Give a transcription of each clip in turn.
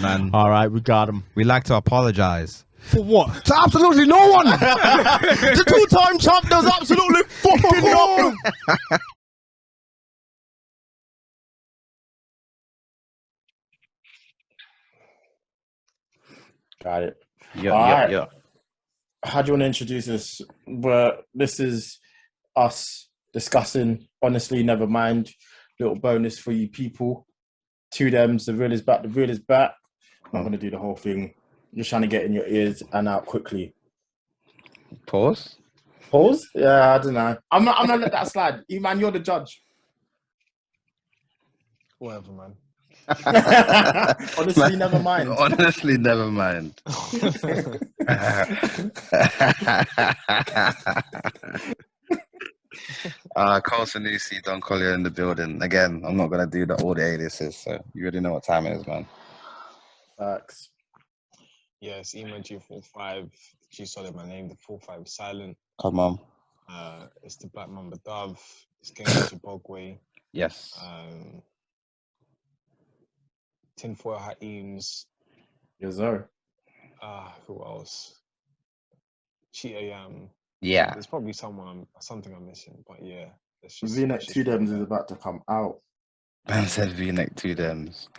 man. All right, we got him. We like to apologize. For what? To absolutely no one. The two-time champ does absolutely fucking nothing. Got it. Yeah. How do you want to introduce this? But this is us discussing Honestly Nevermind. Little bonus for you people. Two thems, the real is back, the real is back. I'm not going to do the whole thing. Just trying to get in your ears and out quickly. Pause? Yeah, I don't know. I'm not going to let that slide. Eman, you're the judge. Whatever, man. Honestly, never mind. Honestly, never mind. Carl Sanusi, Don Collier in the building. Again, I'm not going to do all the aliases, so you already know what time it is, man. Facts. Yes, Eman G45. G Solid, my name. The 45 silent. Come on. It's the Black Mamba Dove. It's King Bogway. Yes. Tinfoil Hat Eames. Yes, sir. Who else? Cheetah Yam. Yeah. There's probably something I'm missing, but yeah. V-neck 2 Dems is about to come out. Man said V-neck 2 Dems.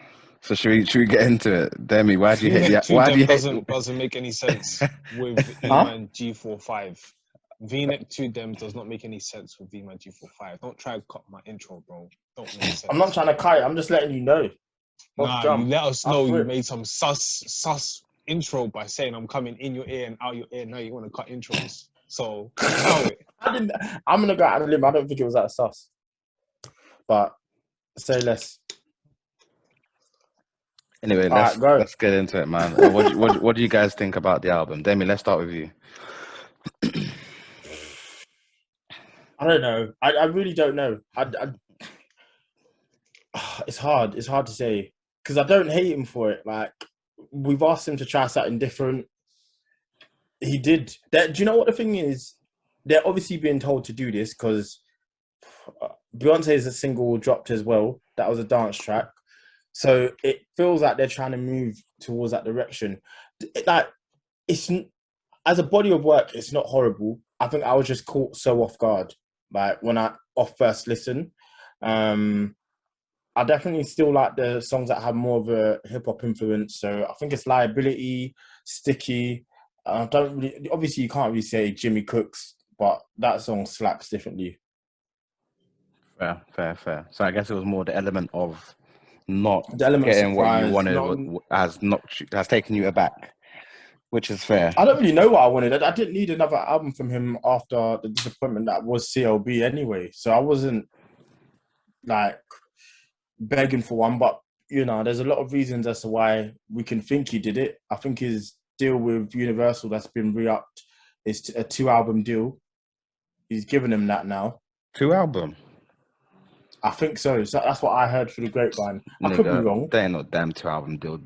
So should we get into it? Demi, why do you hate V-neck 2 why do you doesn't make any sense with Eman G45. V-neck 2 Dems does not make any sense with Eman G45. Don't try to cut my intro, bro. Don't make sense. I'm not trying to cut it. I'm just letting you know. Nah, you let us know you made some sus intro by saying I'm coming in your ear and out your ear. Now you want to cut intros. So, allow it. I'm going to go out on a limb. I don't think it was that sus. But say less. Anyway, let's get into it, man. What do you guys think about the album? Demi, let's start with you. I don't know. I really don't know. It's hard. It's hard to say because I don't hate him for it. Like we've asked him to try something different. He did. Do you know what the thing is? They're obviously being told to do this because Beyonce's single dropped as well. That was a dance track. So it feels like they're trying to move towards that direction. It's as a body of work, it's not horrible. I think I was just caught so off guard, like when I first listen. I definitely still like the songs that have more of a hip hop influence. So I think it's Liability, Sticky. I don't really, obviously you can't really say Jimmy Cooks, but that song slaps differently. Fair. So I guess it was more the element of not getting what you wanted has taken you aback, which is fair. I don't really know what I wanted. I didn't need another album from him after the disappointment that was CLB anyway. So I wasn't like begging for one, but you know, there's a lot of reasons as to why we can think he did it. I think his deal with Universal that's been re-upped is a 2-album deal. He's given him that now. 2 album? I think so. So that's what I heard through the grapevine. I could be wrong. They ain't no damn 2-album deal.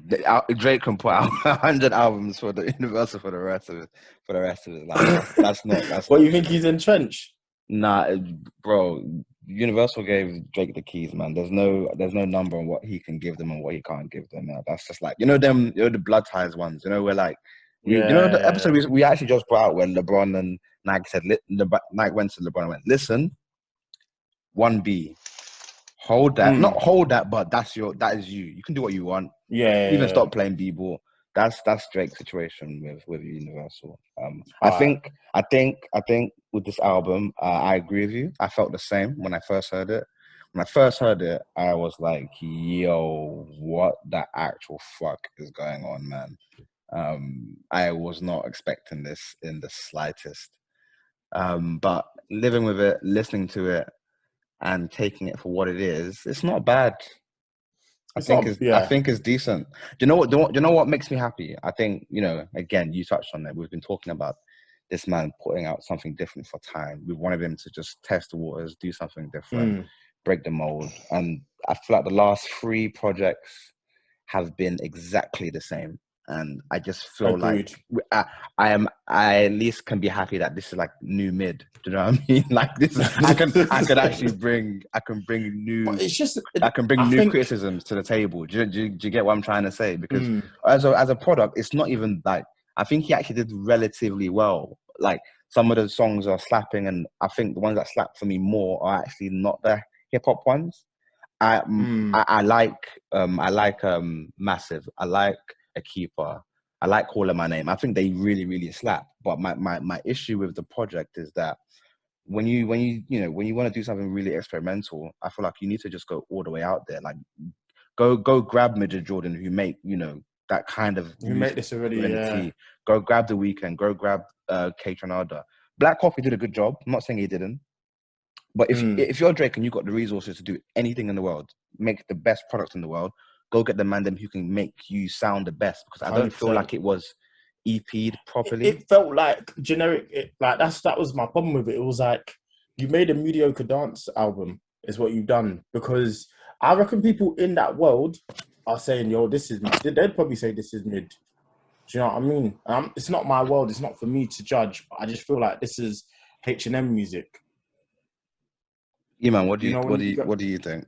Drake can put out 100 albums for the Universal for the rest of his life. That's not. What, you think he's entrenched? Nah, bro. Universal gave Drake the keys, man. There's no number on what he can give them and what he can't give them. That's just like the blood ties ones. You know, we're like, you know the episode we actually just brought out when LeBron and Nike said, Nike went to LeBron and went, listen, 1B. Hold that, not hold that, but that is you. You can do what you want. Even stop playing b-ball. That's Drake's situation with Universal. I think with this album, I agree with you. I felt the same when I first heard it. When I first heard it, I was like, "Yo, what the actual fuck is going on, man?" I was not expecting this in the slightest. But living with it, listening to it, and taking it for what it is, it's not bad. I think it's decent. Do you know what makes me happy? I think, you know, again, you touched on it. We've been talking about this man putting out something different for time. We wanted him to just test the waters, do something different, break the mold. And I feel like the last 3 projects have been exactly the same. and I just feel Agreed. like I at least can be happy that this is like new mid. Do you know what I mean? Like this is, I can actually bring new But it's just, I can bring I new think, criticisms to the table. Do you get what I'm trying to say? Because Mm. as a product, it's not even like, I think he actually did relatively well. Like some of the songs are slapping, and I think the ones that slap for me more are actually not the hip hop ones. I like Massive. I like A Keeper. I like Calling My Name. I think they really, really slap. But my issue with the project is that when you want to do something really experimental, I feel like you need to just go all the way out there. Like go grab Midget Jordan, who make that kind of you make this already, in the yeah. tea. Go grab The Weeknd. Go grab K Tronada. Black Coffee did a good job. I'm not saying he didn't. But if you're Drake and you've got the resources to do anything in the world, make the best products in the world, go get the man them who can make you sound the best. Because I don't feel 100%. like it was EP'd properly. It felt like generic. Like that was my problem with it. It was like you made a mediocre dance album, is what you've done. Because I reckon people in that world are saying, "Yo, this is." They'd probably say this is mid. Do you know what I mean? It's not my world. It's not for me to judge. But I just feel like this is H&M music. Eman, what do you think?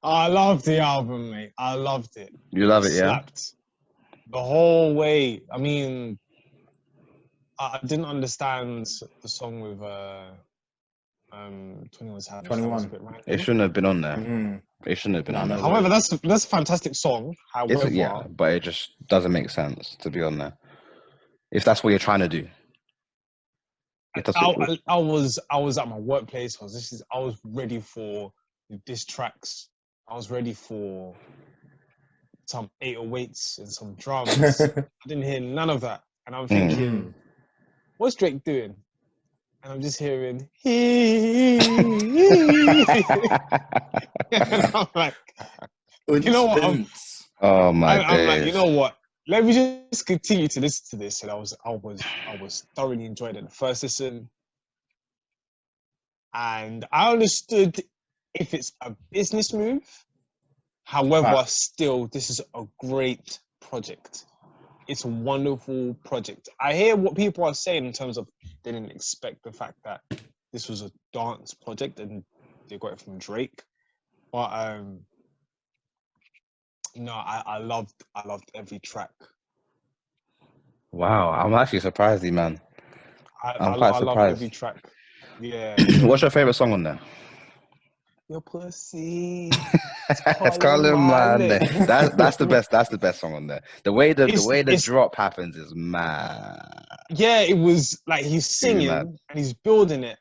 I loved the album, mate. I loved it. You love it, yeah? Slapped the whole way. I mean, I didn't understand the song with 21 Savage. 21. It shouldn't have been on there. Mm. It shouldn't have been on there. However, that's a fantastic song. However, yeah, but it just doesn't make sense to be on there. If that's what you're trying to do. I was at my workplace. I was ready for diss tracks. I was ready for some 808s and some drums. I didn't hear none of that, and I'm thinking, what's Drake doing? And I'm just hearing, and I'm like, you know what? Oh my days. I'm like, you know what? Let me just continue to listen to this, and I was thoroughly enjoying it the first listen, and I understood if it's a business move. However, still, this is a great project. It's a wonderful project. I hear what people are saying in terms of they didn't expect the fact that this was a dance project and they got it from Drake, but no, I loved every track. Wow, I'm actually surprised, man. I'm quite surprised. Loved every track. Yeah. What's your favorite song on there? Your pussy. It's calling my name. That's the best. That's the best song on there. The way the drop happens is mad. Yeah, it was like he's singing and he's building it.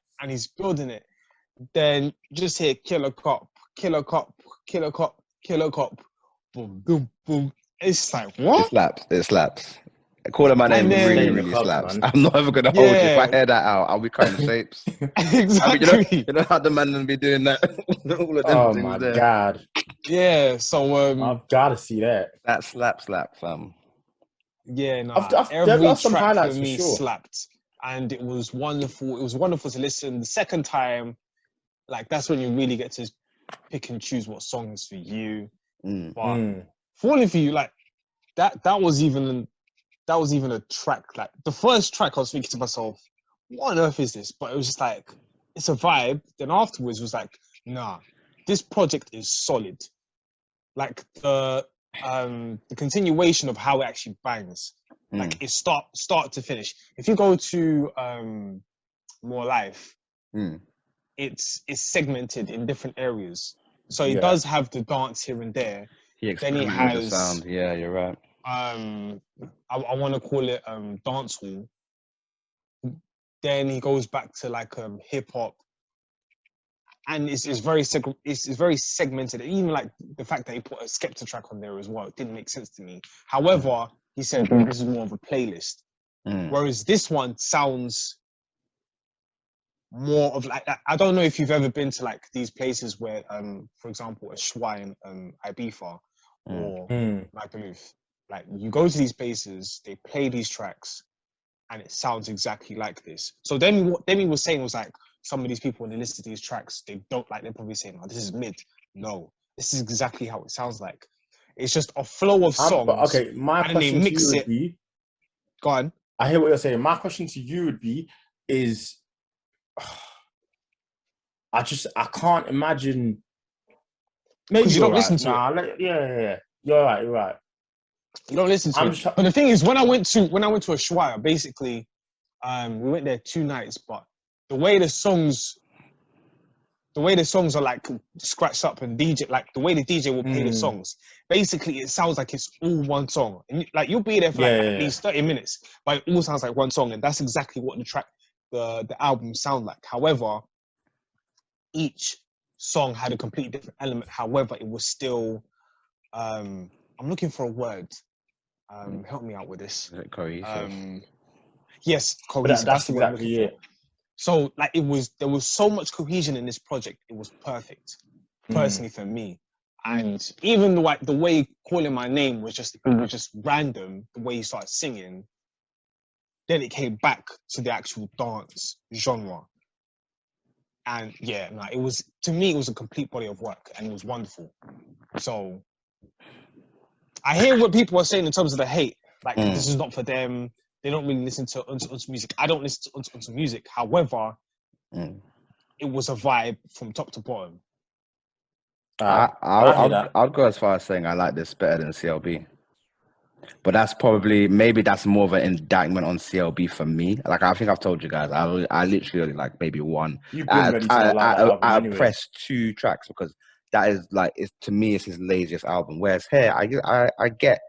Then just hear killer cop, killer cop, killer cop, killer cop, boom, boom, boom. It's like what? It slaps. Calling my name really slaps. Man. I'm not ever gonna hold you. If I hear that out, I'll be cutting shapes. Exactly. I mean, you know how the man will be doing that. All of them oh my god. Yeah. So I've got to see that. That slap, fam. Yeah. No. Every track for me slapped, and it was wonderful. It was wonderful to listen. The second time, like that's when you really get to pick and choose what songs for you. But for all of you, like that was even a track. Like the first track, I was thinking to myself, what on earth is this? But it was just like, it's a vibe. Then afterwards was like, nah, this project is solid. Like the continuation of how it actually bangs. Like it's start to finish. If you go to More Life, it's segmented in different areas. So it does have the dance here and there. Then it has the sound. Yeah, you're right. I want to call it dancehall. Then he goes back to like hip hop, and it's very segmented. Even like the fact that he put a Skepta track on there as well, it didn't make sense to me. However, he said this is more of a playlist, whereas this one sounds more of like, I don't know if you've ever been to like these places where, for example, a Schwa in Ibiza or Magaluf. Like you go to these places, they play these tracks, and it sounds exactly like this. So then what Demi was saying was like, some of these people when they listen to these tracks, they don't like. They're probably saying, "Oh, this is mid." No, this is exactly how it sounds like. It's just a flow of songs. But okay, my and then they question to mix you would it. be, Go on. I hear what you're saying. My question to you would be, is I can't imagine. Maybe Because you you're don't right. listen to Nah, yeah. You're right. You're right. You don't listen to I'm it. just- But the thing is, when I went to Ushuaia, basically, we went there 2 nights. But the way the songs are like scratched up and DJ, like the way the DJ will play the songs, basically it sounds like it's all one song. And like you'll be there for at least 30 minutes, but it all sounds like one song, and that's exactly what the album sound like. However, each song had a completely different element. However, it was still I'm looking for a word. Help me out with this. Is it cohesive? Yes, But cohesive. That's that's the word I'm exactly looking for. it. So like there was so much cohesion in this project. It was perfect, personally for me. And even the way calling my name was just random. The way he started singing, then it came back to the actual dance genre. And yeah, it was, to me, it was a complete body of work, and it was wonderful. So I hear what people are saying in terms of the hate. Like this is not for them. They don't really listen to Unto music. I don't listen to Unto music. However, it was a vibe from top to bottom. I'll go as far as saying I like this better than CLB. But that's maybe that's more of an indictment on CLB for me. Like I think I've told you guys, I literally only like maybe one. You've been ready to like that album anyway. Press 2 tracks because that is like, to me, it's his laziest album. Whereas here, I get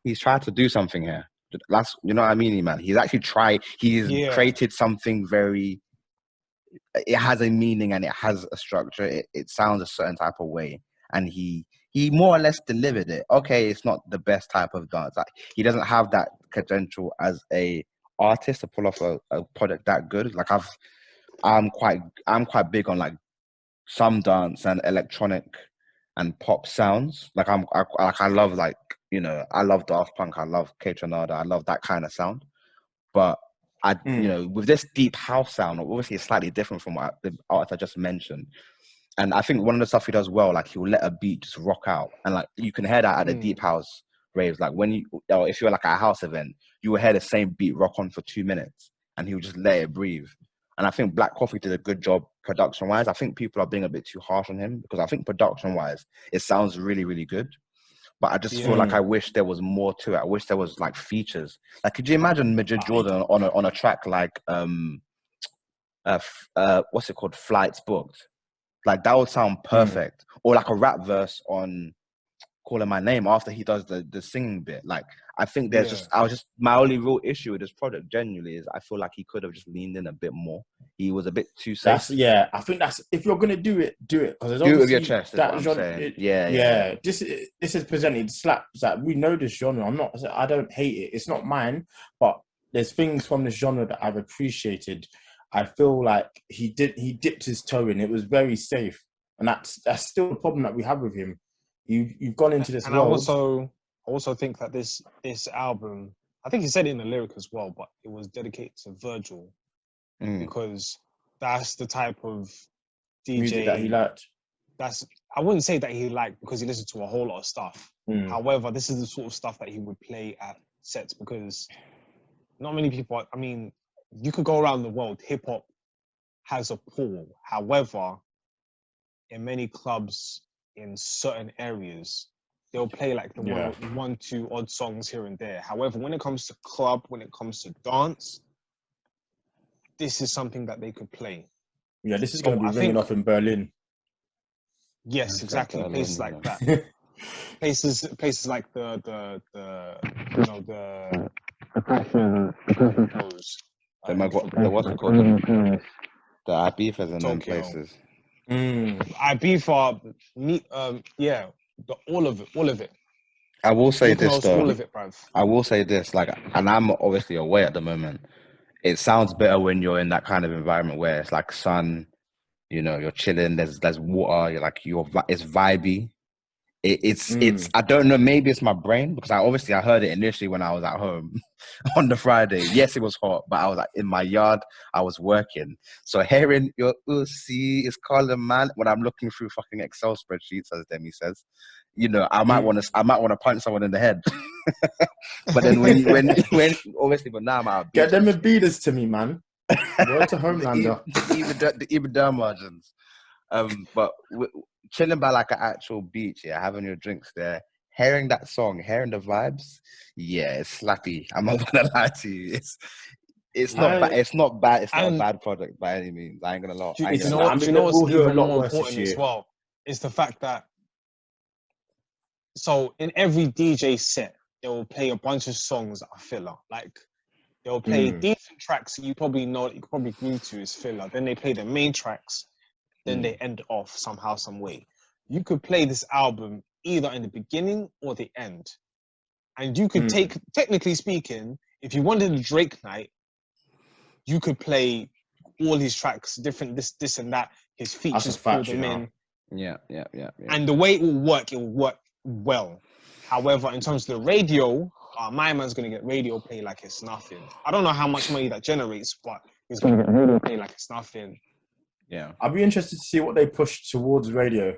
he's tried to do something here. That's, you know what I mean, man. He's actually tried. He's created something very. It has a meaning and it has a structure. It sounds a certain type of way, and he more or less delivered it. Okay, it's not the best type of dance. Like, he doesn't have that credential as a artist to pull off a project that good. Like I'm quite big on like some dance and electronic and pop sounds. Like I love, like, you know, I love Daft Punk, I love K-Tronada, I love that kind of sound. But you know, with this deep house sound, obviously it's slightly different from what the artist I just mentioned. And I think one of the stuff he does well, like he'll let a beat just rock out, and like you can hear that at the deep house raves. Like if you're like at a house event, you will hear the same beat rock on for 2 minutes, and he'll just let it breathe. And I think Black Coffee did a good job production-wise. I think people are being a bit too harsh on him because I think production-wise, it sounds really, really good. But I just feel like I wish there was more to it. I wish there was like features. Like, could you imagine Majid Jordan on a track like what's it called, Flights Booked? Like that would sound perfect. Or like a rap verse on Calling My Name after he does the singing bit. Like, I think there's my only real issue with this project genuinely is I feel like he could have just leaned in a bit more. He was a bit too safe. I think that's, if you're gonna do it, do it. Because do it with your chest, is what I'm saying. This is presented slaps. Like, we know this genre. I don't hate it. It's not mine, but there's things from this genre that I've appreciated. I feel like he dipped his toe in. It was very safe, and that's still the problem that we have with him. You've gone into this world. I also think that this album, I think he said it in the lyric as well, but it was dedicated to Virgil because that's the type of DJ music that he liked. I wouldn't say that he liked because he listened to a whole lot of stuff. However, this is the sort of stuff that he would play at sets because not many people. I mean, you could go around the world. Hip hop has a pull. However, in many clubs in certain areas, they'll play like the 1, 2 odd songs here and there. However, when it comes to club, when it comes to dance, this is something that they could play. Yeah, this is going to be ringing off in Berlin. Yes, exactly. Places like that. places like the fashion shows. What's it called? The Ibifas and them places. Ibiza, all of it. I will say this though. All of it, bruv. I will say this, like, and I'm obviously away at the moment. It sounds better when you're in that kind of environment where it's like sun, you know, you're chilling. There's water. It's vibey. It's I don't know, maybe it's my brain because I heard it initially when I was at home on the Friday. Yes, it was hot, but I was like in my yard, I was working. So hearing your Uzi is calling, man, when I'm looking through fucking Excel spreadsheets, as Demi says, you know, I might want to punch someone in the head. But then when obviously, but now I'm out. Get them Adidas to me, man. Word to Homelander. the even margins. But chilling by like an actual beach, yeah, having your drinks there, hearing that song, hearing the vibes, yeah, it's slappy. I'm not gonna lie to you. It's not bad. It's not bad. It's not a bad project by any means. I ain't gonna lie. Do you know what's even more important as well? Is the fact that so in every DJ set, they will play a bunch of songs that are filler. Like they'll play decent tracks that you probably know, you could probably agree to is filler. Then they play the main tracks. Then they end off somehow, some way. You could play this album either in the beginning or the end. And you could take, technically speaking, if you wanted a Drake night, you could play all his tracks, different this and that, his features, pull them in. Yeah. And the way it will work well. However, in terms of the radio, my man's going to get radio play like it's nothing. I don't know how much money that generates, but he's going to get radio play like it's nothing. Yeah, I'll be interested to see what they push towards radio.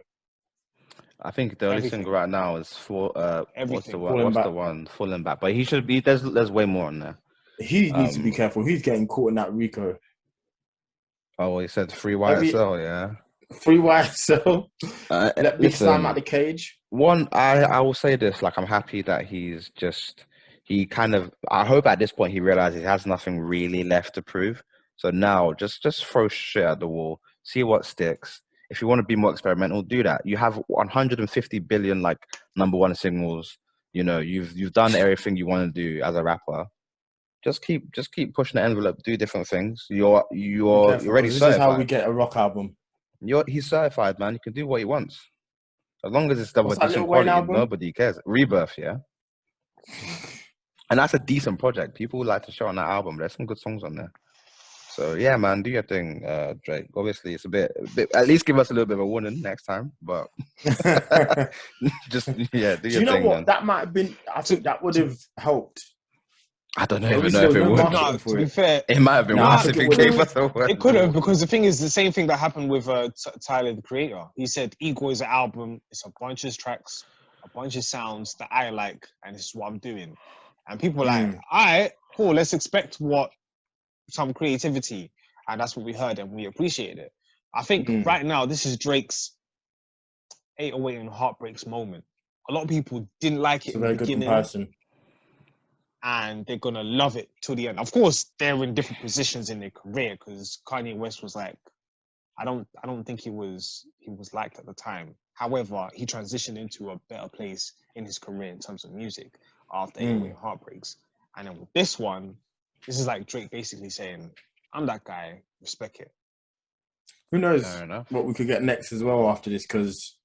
I think the only single right now is for what's the one? Falling Back. But he should be. There's way more on there. He needs to be careful. He's getting caught in that Rico. Oh, he said free YSL, yeah. Free YSL. Let Big Sam out the cage. One, I will say this. Like, I'm happy that I hope at this point he realizes he has nothing really left to prove. So now, just throw shit at the wall, see what sticks. If you want to be more experimental, do that. You have 150 billion like #1 singles. You know, you've done everything you want to do as a rapper. Just keep pushing the envelope. Do different things. You're already certified. This is how we get a rock album. He's certified, man. You can do what he wants, as long as it's double decent quality. Nobody cares. Rebirth, yeah. And that's a decent project. People would like to show on that album. There's some good songs on there. So yeah, man, do your thing, Drake. Obviously, it's a bit. At least give us a little bit of a warning next time. But just do your thing. Do you know what? Man. That might have been. I think that would have helped. I don't know if it would. No, to be fair, it might have been worse if it gave us a word. It could have, because the thing is, the same thing that happened with Tyler, the Creator. He said, Ego is an album. It's a bunch of tracks, a bunch of sounds that I like, and this is what I'm doing. And people are like, all right, cool, let's expect some creativity. And that's what we heard, and we appreciated it. I think right now, this is Drake's 808 and Heartbreaks moment. A lot of people didn't like it in the beginning. Comparison. And they're gonna love it till the end. Of course, they're in different positions in their career, because Kanye West was like, I don't think he was liked at the time. However, he transitioned into a better place in his career in terms of music after 808 Heartbreaks. And then with this one, this is like Drake basically saying, I'm that guy, respect it. Who knows what we could get next as well after this, because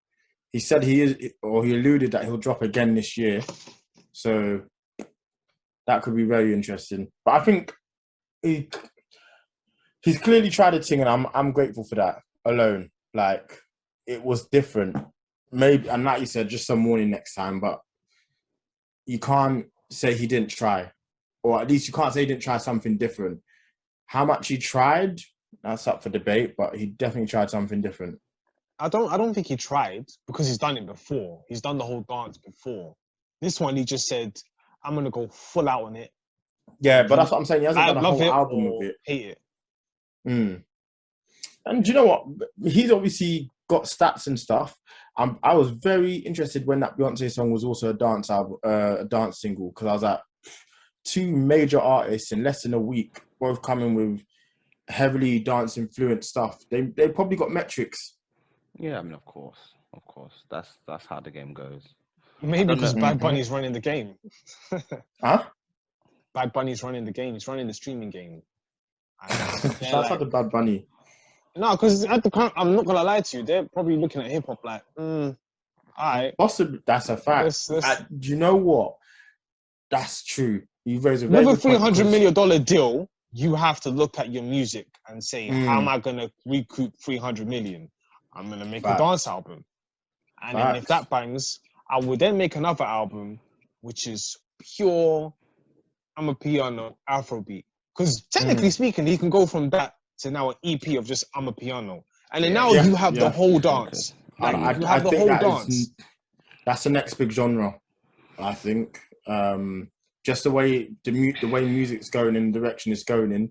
he said he alluded that he'll drop again this year. So that could be very interesting. But I think he's clearly tried a thing, and I'm grateful for that alone. Like, it was different. Maybe, and like you said, just some warning next time, but you can't say he didn't try. Or at least you can't say he didn't try something different. How much he tried, that's up for debate, but he definitely tried something different. I don't think he tried, because he's done it before. He's done the whole dance before. This one, he just said, I'm going to go full out on it. Yeah, but that's what I'm saying. He hasn't done a whole album of it. Hate it. And do you know what? He's obviously got stats and stuff. I was very interested when that Beyonce song was also a dance album, a dance single, because I was like, two major artists in less than a week, both coming with heavily dance influenced stuff. They probably got metrics. Yeah, I mean, of course. That's how the game goes. Maybe because Bad Bunny's running the game. Huh? Bad Bunny's running the game. He's running the streaming game. Shout out to Bad Bunny. No, because at the current, I'm not gonna lie to you, they're probably looking at hip hop like, all right. Possibly, that's a fact. Do you know what? That's true. You raise a very good point. With a $300 million deal, you have to look at your music and say, how am I gonna recoup $300 million? I'm gonna make a dance album, and then if that bangs, I would then make another album, which is pure Amapiano Afrobeat. Because technically speaking, he can go from that to now an EP of just Amapiano. And then now you have the whole dance. That that's the next big genre, I think. Just the way the way music's going in, the direction it's going in,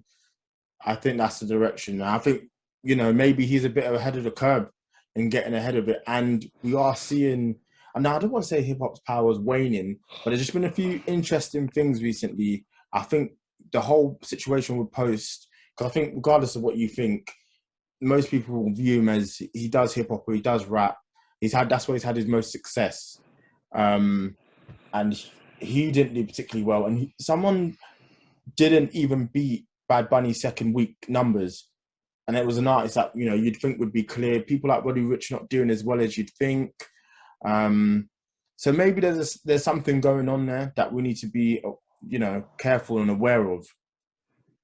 I think that's the direction. I think, you know, maybe he's a bit ahead of the curve in getting ahead of it. And we are seeing, and now I don't want to say hip hop's power is waning, but there's just been a few interesting things recently. I think the whole situation with Post, because I think regardless of what you think, most people will view him as he does hip hop or he does rap. That's where he's had his most success. And he didn't do particularly well. And someone didn't even beat Bad Bunny's second week numbers. And it was an artist that, you know, you'd think would be clear. People like Roddy Ricch not doing as well as you'd think. So maybe there's something going on there that we need to be, you know, careful and aware of.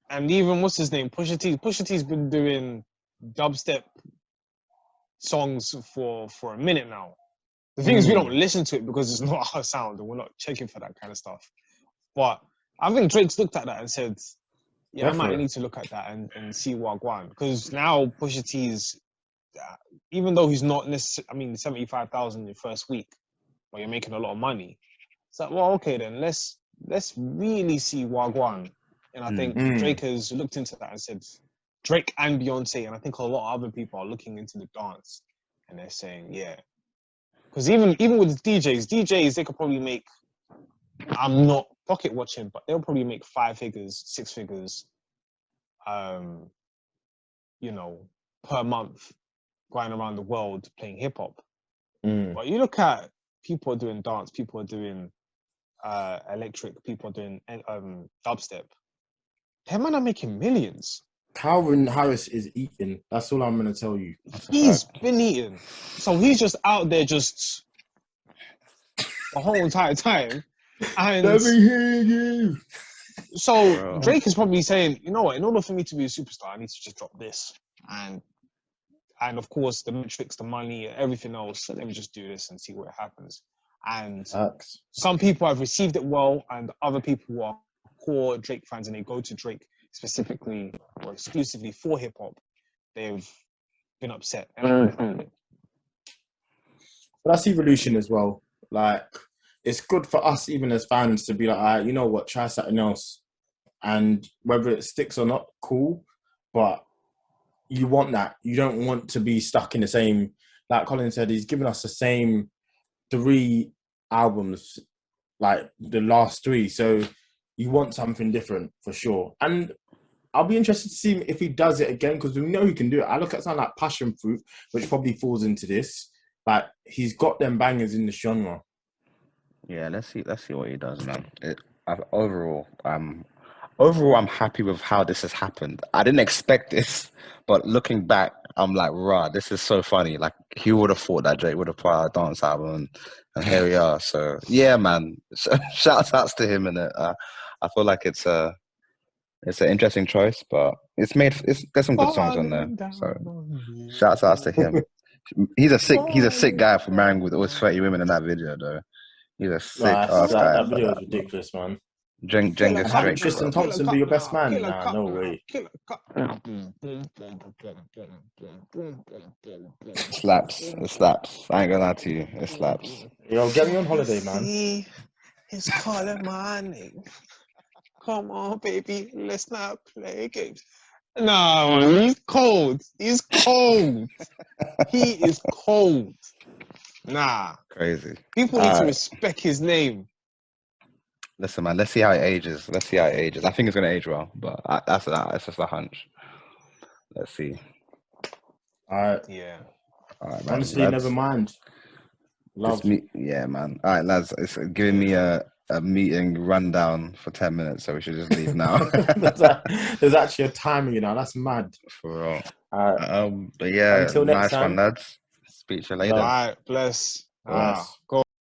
And even, what's his name? Pusha T. Pusha T's been doing dubstep songs for a minute now. The thing is, we don't listen to it because it's not our sound and we're not checking for that kind of stuff. But I think Drake's looked at that and said, yeah, I might need to look at that and see what I want. Because now Pusha T's, even though he's not necessarily, I mean, 75,000 in the first week, but you're making a lot of money. It's like, well, okay then, let's really see Wagwan. And I think Drake has looked into that and said, Drake and Beyonce, and I think a lot of other people are looking into the dance, and they're saying, yeah. Because even with DJs, they could probably make, I'm not pocket watching, but they'll probably make 5 figures, 6 figures, you know, per month, going around the world playing hip hop. But you look at people are doing dance, people are doing electric, people are doing dubstep. Them man are making millions. Calvin Harris is eating. That's all I'm going to tell you. He's been eating. So he's just out there just the whole entire time. And let me hear you. So Drake is probably saying, you know what, in order for me to be a superstar, I need to just drop this. And of course, the metrics, the money, everything else, so let me just do this and see what happens. And some people have received it well, and other people who are core Drake fans and they go to Drake specifically or exclusively for hip hop, they've been upset. But that's evolution as well. Like, it's good for us, even as fans, to be like, all right, you know what, try something else. And whether it sticks or not, cool. But you want that. You don't want to be stuck in the same, like Colin said, he's given us the same 3 albums, like the last 3. So you want something different for sure. And I'll be interested to see if he does it again, because we know he can do it. I look at something like Passion Fruit, which probably falls into this. Like, he's got them bangers in the genre. Yeah, let's see what he does, man. Overall, I'm happy with how this has happened. I didn't expect this, but looking back, I'm like, rah, this is so funny. Like, who would have thought that Drake would have put out a dance album, and here we are. So yeah, man. So, shout outs to him, and I feel like it's an interesting choice, but there's some good songs on there. So shout outs to him. He's a sick guy for marrying with always 30 women in that video, though. He's a sick ass guy. That video is ridiculous, man. Genghis Drake. Tristan Thompson be your best man? Nah, no way. It slaps. I ain't gonna lie to you. It slaps. Yo, get me on holiday, man. He's calling my name. Come on, baby, let's not play games. No, he's cold. He's cold. He is cold. Nah. Crazy. People need to respect his name. Listen, man, let's see how it ages. I think it's going to age well, but that's just a hunch. Let's see. All right. Yeah. All right, honestly, Nevermind. Yeah, man. All right, lads, it's giving me a meeting rundown for 10 minutes, so we should just leave now. There's actually a timer, you know. That's mad. For real. All right. But yeah, until next time, one, lads. Speak to you later. All right, bless. Go.